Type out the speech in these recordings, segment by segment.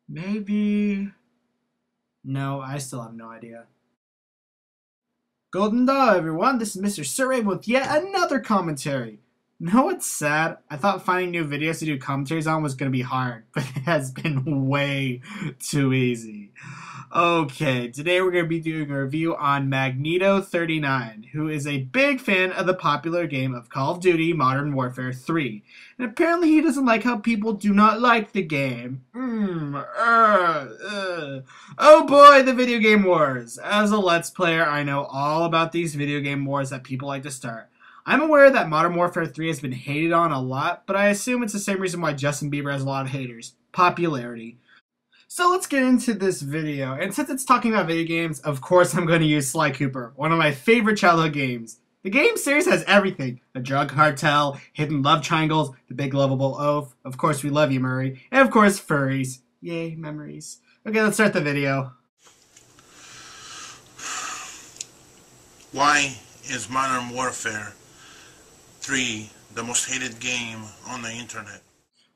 Maybe... No, I still have no idea. Golden Dawn, everyone. This is Mr. Surrey with yet another commentary. Know what's sad? I thought finding new videos to do commentaries on was going to be hard, but it has been way too easy. Okay, today we're going to be doing a review on Magneto39, who is a big fan of the popular game of Call of Duty Modern Warfare 3. And apparently he doesn't like how people do not like the game. Oh boy, the video game wars. As a Let's Player, I know all about these video game wars that people like to start. I'm aware that Modern Warfare 3 has been hated on a lot, but I assume it's the same reason why Justin Bieber has a lot of haters. Popularity. So let's get into this video, and since it's talking about video games, of course I'm going to use Sly Cooper, one of my favorite childhood games. The game series has everything: a drug cartel, hidden love triangles, the big lovable oaf, of course we love you Murray, and of course furries. Yay, memories. Okay, let's start the video. Why is Modern Warfare 3 the most hated game on the internet?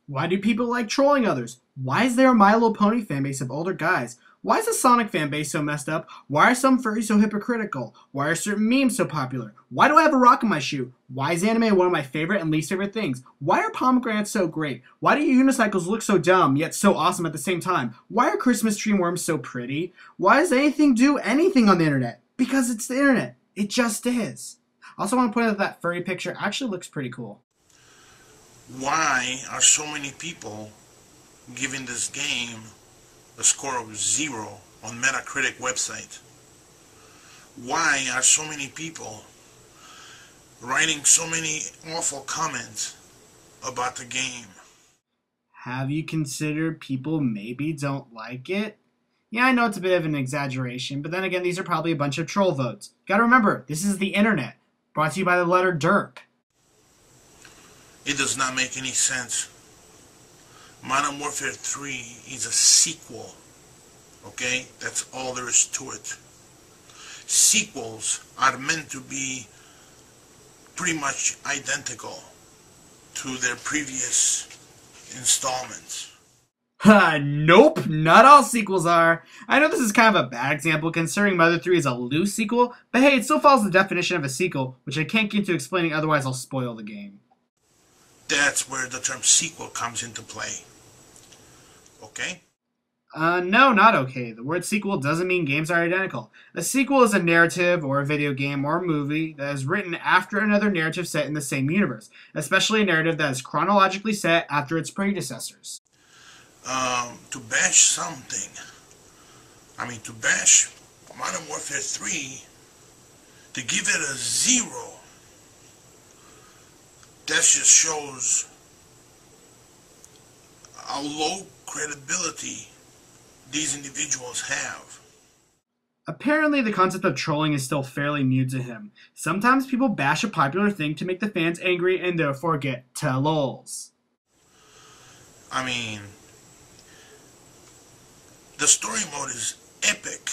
Why do people like trolling others? Why is there a My Little Pony fanbase of older guys? Why is the Sonic fanbase so messed up? Why are some furries so hypocritical? Why are certain memes so popular? Why do I have a rock in my shoe? Why is anime one of my favorite and least favorite things? Why are pomegranates so great? Why do unicycles look so dumb yet so awesome at the same time? Why are Christmas tree worms so pretty? Why does anything do anything on the internet? Because it's the internet. It just is. I also want to point out that furry picture actually looks pretty cool. Why are so many people giving this game a score of 0 on Metacritic website? Why are so many people writing so many awful comments about the game? Have you considered people maybe don't like it? Yeah, I know it's a bit of an exaggeration, but then again, these are probably a bunch of troll votes. Gotta remember, this is the internet. Brought to you by the letter DERP. It does not make any sense. Modern Warfare 3 is a sequel. Okay? That's all there is to it. Sequels are meant to be pretty much identical to their previous installments. Nope, not all sequels are. I know this is kind of a bad example considering Mother 3 is a loose sequel, but hey, it still follows the definition of a sequel, which I can't get into explaining, otherwise I'll spoil the game. That's where the term sequel comes into play. Okay? No, not okay. The word sequel doesn't mean games are identical. A sequel is a narrative, or a video game, or a movie that is written after another narrative set in the same universe, especially a narrative that is chronologically set after its predecessors. To bash something, to bash Modern Warfare 3, to give it a 0, that just shows how low credibility these individuals have. Apparently, the concept of trolling is still fairly new to him. Sometimes people bash a popular thing to make the fans angry and therefore get lols. The story mode is epic.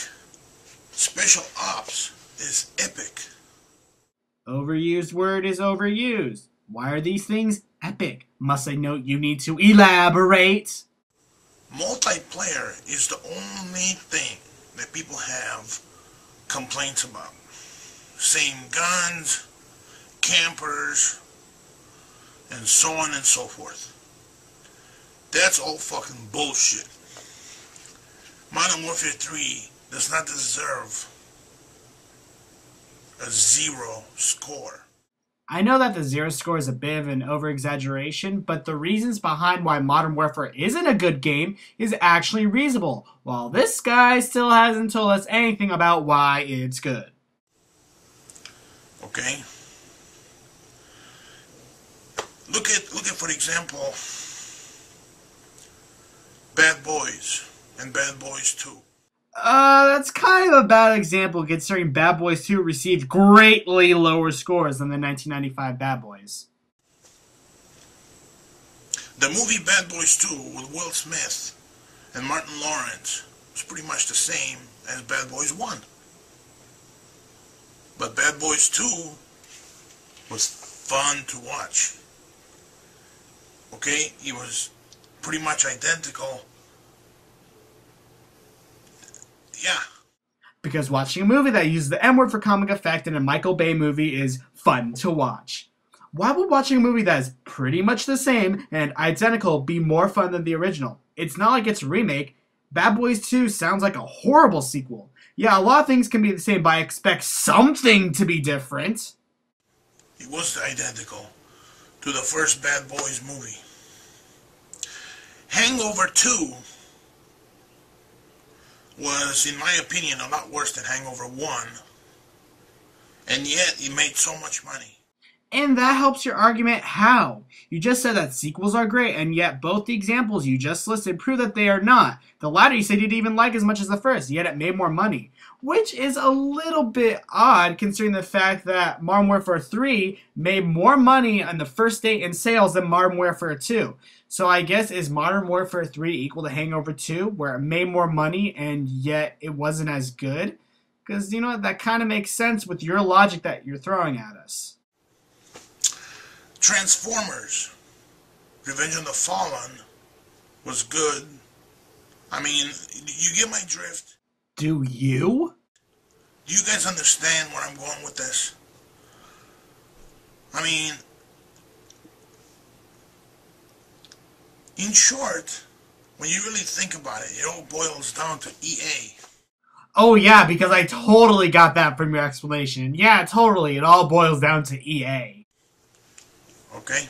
Special ops is epic. Overused word is overused. Why are these things epic? Must I note you need to elaborate? Multiplayer is the only thing that people have complaints about. Same guns, campers, and so on and so forth. That's all fucking bullshit. Modern Warfare 3 does not deserve a 0 score. I know that the 0 score is a bit of an over-exaggeration, but the reasons behind why Modern Warfare isn't a good game is actually reasonable, while this guy still hasn't told us anything about why it's good. Okay? Look at for example, Bad Boys and Bad Boys 2. That's kind of a bad example considering Bad Boys 2 received greatly lower scores than the 1995 Bad Boys. The movie Bad Boys 2 with Will Smith and Martin Lawrence was pretty much the same as Bad Boys 1. But Bad Boys 2 was fun to watch. Okay? It was pretty much identical Yeah. Because watching a movie that uses the M word for comic effect in a Michael Bay movie is fun to watch. Why would watching a movie that is pretty much the same and identical be more fun than the original? It's not like it's a remake. Bad Boys 2 sounds like a horrible sequel. Yeah, a lot of things can be the same, but I expect something to be different. It was identical to the first Bad Boys movie. Hangover 2 was, in my opinion, a lot worse than Hangover 1. And yet, it made so much money. And that helps your argument. How? You just said that sequels are great, and yet both the examples you just listed prove that they are not. The latter you said you didn't even like as much as the first, yet it made more money. Which is a little bit odd considering the fact that Modern Warfare 3 made more money on the first day in sales than Modern Warfare 2. So I guess is Modern Warfare 3 equal to Hangover 2, where it made more money and yet it wasn't as good? Because, you know what, that kind of makes sense with your logic that you're throwing at us. Transformers, Revenge of the Fallen, was good. I mean, you get my drift? Do you? Do you guys understand where I'm going with this? I mean, in short, when you really think about it, it all boils down to EA. Oh yeah, because I totally got that from your explanation. Yeah, totally. It all boils down to EA. Okay?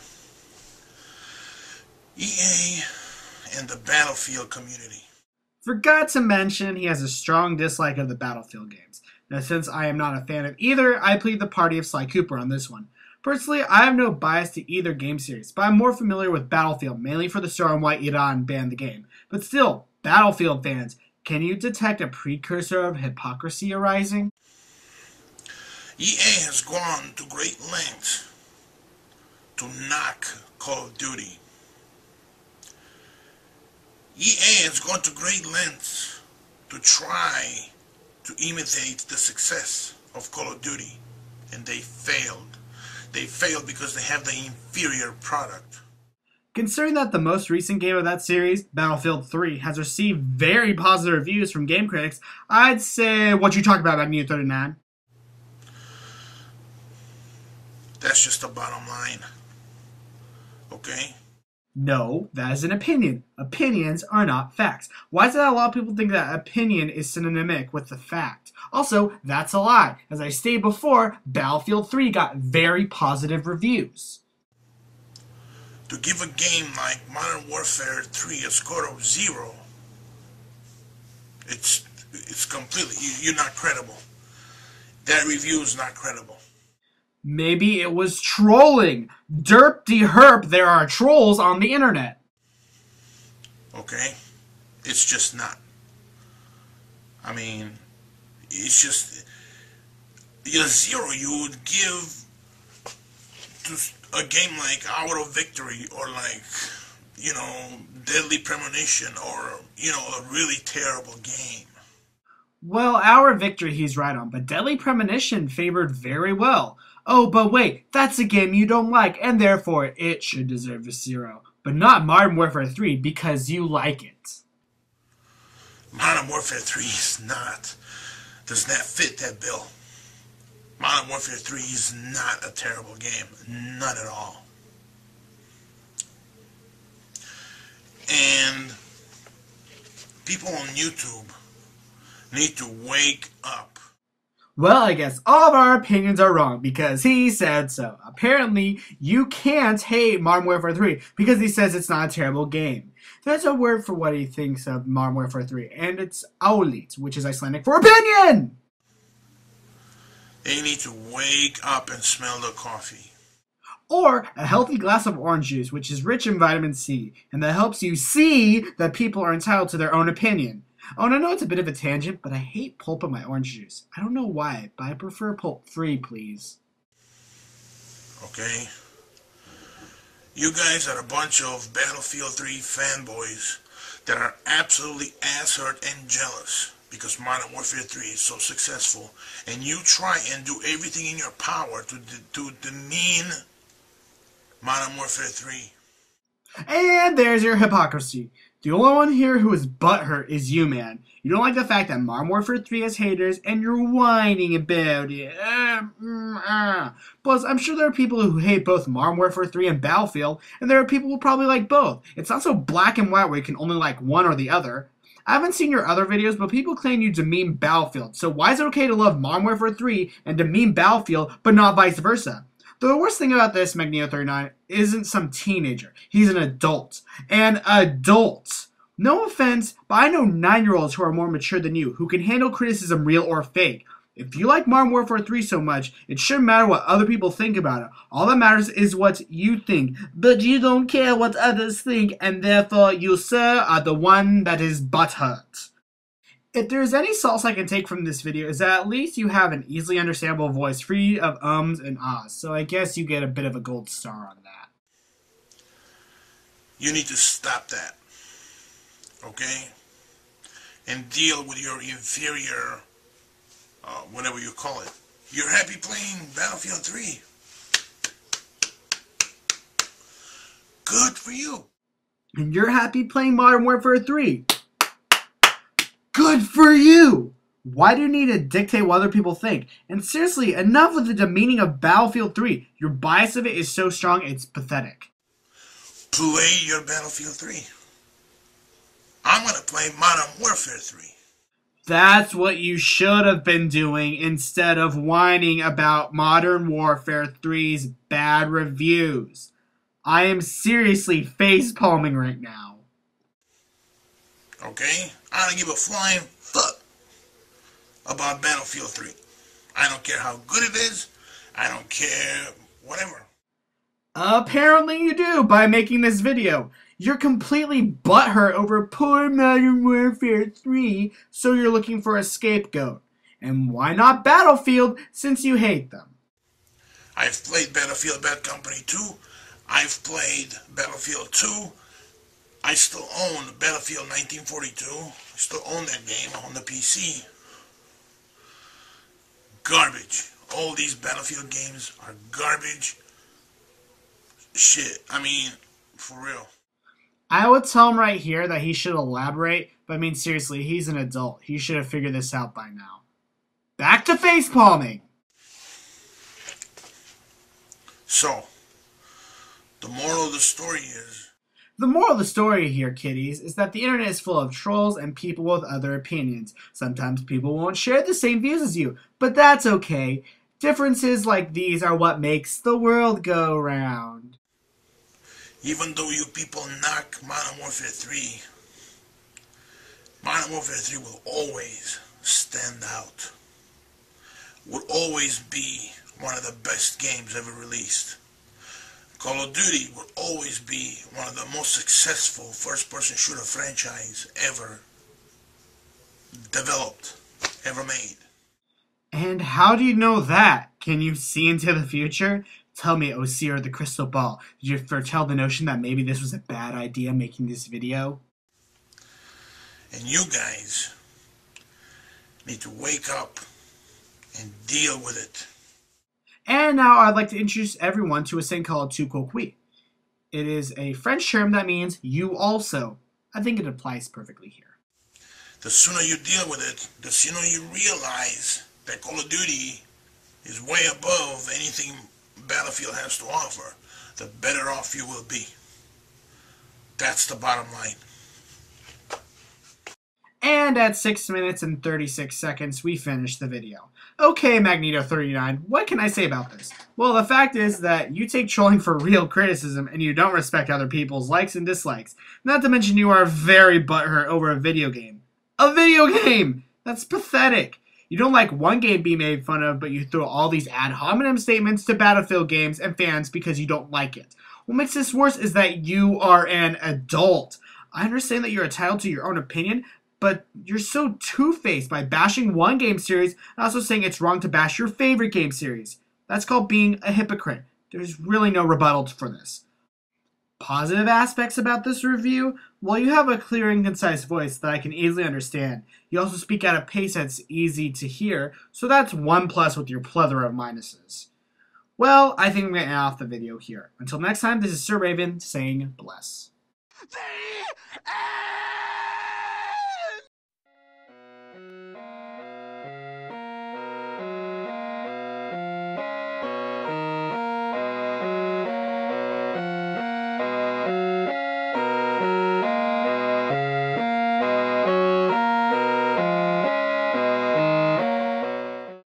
EA and the Battlefield community. Forgot to mention he has a strong dislike of the Battlefield games. Now, since I am not a fan of either, I plead the party of Sly Cooper on this one. Personally, I have no bias to either game series, but I'm more familiar with Battlefield, mainly for the story on why Iran banned the game. But still, Battlefield fans, can you detect a precursor of hypocrisy arising? EA has gone to great lengths to knock Call of Duty. EA has gone to great lengths to try to imitate the success of Call of Duty, and they failed. They failed because they have the inferior product. Considering that the most recent game of that series, Battlefield 3, has received very positive reviews from game critics, I'd say what you talked about New 39. That's just the bottom line. Okay? No, that is an opinion. Opinions are not facts. Why is it that a lot of people think that opinion is synonymic with the fact? Also, that's a lie. As I stated before, Battlefield 3 got very positive reviews. To give a game like Modern Warfare 3 a score of 0, it's completely, you're not credible. That review is not credible. Maybe it was trolling. Derp de herp, there are trolls on the internet. Okay? It's just not. I mean, it's just, a 0 you would give to a game like Hour of Victory or like, Deadly Premonition or, a really terrible game. Well, Hour of Victory he's right on, but Deadly Premonition favored very well. Oh, but wait, that's a game you don't like, and therefore it should deserve a 0. But not Modern Warfare 3 because you like it. Modern Warfare 3 does not fit that bill. Modern Warfare 3 is not a terrible game. Not at all. And people on YouTube need to wake up. Well, I guess all of our opinions are wrong because he said so. Apparently, you can't hate Modern Warfare 3 because he says it's not a terrible game. There's a word for what he thinks of Modern Warfare 3, and it's aulit, which is Icelandic for opinion! They need to wake up and smell the coffee. Or a healthy glass of orange juice, which is rich in vitamin C, and that helps you see that people are entitled to their own opinion. Oh, and I know it's a bit of a tangent, but I hate pulp in my orange juice. I don't know why, but I prefer pulp-free, please. Okay? You guys are a bunch of Battlefield 3 fanboys that are absolutely ass-hurt and jealous because Modern Warfare 3 is so successful, and you try and do everything in your power to demean Modern Warfare 3. And there's your hypocrisy. The only one here who is butthurt is you, man. You don't like the fact that Modern Warfare 3 has haters, and you're whining about it. Plus, I'm sure there are people who hate both Modern Warfare 3 and Battlefield, and there are people who probably like both. It's not so black and white where you can only like one or the other. I haven't seen your other videos, but people claim you demean Battlefield. So why is it okay to love Modern Warfare 3 and demean Battlefield, but not vice versa? The worst thing about this, Magneto39, isn't some teenager. He's an adult. An adult. No offense, but I know 9-year-olds who are more mature than you, who can handle criticism real or fake. If you like Modern Warfare 3 so much, it shouldn't matter what other people think about it. All that matters is what you think. But you don't care what others think, and therefore you, sir, are the one that is butthurt. If there's any solace I can take from this video is that at least you have an easily understandable voice free of ums and ahs, so I guess you get a bit of a gold star on that. You need to stop that, okay? And deal with your inferior, whatever you call it. You're happy playing Battlefield 3. Good for you. And you're happy playing Modern Warfare 3. Good for you! Why do you need to dictate what other people think? And seriously, enough with the demeaning of Battlefield 3. Your bias of it is so strong, it's pathetic. Play your Battlefield 3. I'm gonna play Modern Warfare 3. That's what you should have been doing instead of whining about Modern Warfare 3's bad reviews. I am seriously facepalming right now. Okay? I don't give a flying fuck about Battlefield 3. I don't care how good it is. I don't care whatever. Apparently you do by making this video. You're completely butthurt over poor Modern Warfare 3, so you're looking for a scapegoat. And why not Battlefield, since you hate them? I've played Battlefield Bad Company 2. I've played Battlefield 2. I still own Battlefield 1942. I still own that game on the PC. Garbage. All these Battlefield games are garbage. Shit. I mean, for real. I would tell him right here that he should elaborate, but I mean seriously, he's an adult. He should have figured this out by now. Back to facepalming! So, the moral of the story is... The moral of the story here, kiddies, is that the internet is full of trolls and people with other opinions. Sometimes people won't share the same views as you, but that's okay. Differences like these are what makes the world go round. Even though you people knock Modern Warfare 3, Modern Warfare 3 will always stand out. Will always be one of the best games ever released. Call of Duty will always be one of the most successful first-person shooter franchise ever developed, ever made. And how do you know that? Can you see into the future? Tell me, O seer of the crystal ball, did you foretell the notion that maybe this was a bad idea making this video? And you guys need to wake up and deal with it. And now I'd like to introduce everyone to a thing called tu quoque. It is a French term that means you also. I think it applies perfectly here. The sooner you deal with it, the sooner you realize that Call of Duty is way above anything Battlefield has to offer, the better off you will be. That's the bottom line. And at 6 minutes and 36 seconds, we finish the video. Okay, Magneto39, what can I say about this? Well, the fact is that you take trolling for real criticism and you don't respect other people's likes and dislikes. Not to mention you are very butthurt over a video game. A video game! That's pathetic. You don't like one game being made fun of, but you throw all these ad hominem statements to Battlefield games and fans because you don't like it. What makes this worse is that you are an adult. I understand that you're entitled to your own opinion, but you're so two-faced by bashing one game series and also saying it's wrong to bash your favorite game series. That's called being a hypocrite. There's really no rebuttal for this. Positive aspects about this review? Well, you have a clear and concise voice that I can easily understand. You also speak at a pace that's easy to hear, so that's 1+ with your plethora of minuses. Well, I think I'm going to end off the video here. Until next time, this is Sir Raven saying bless.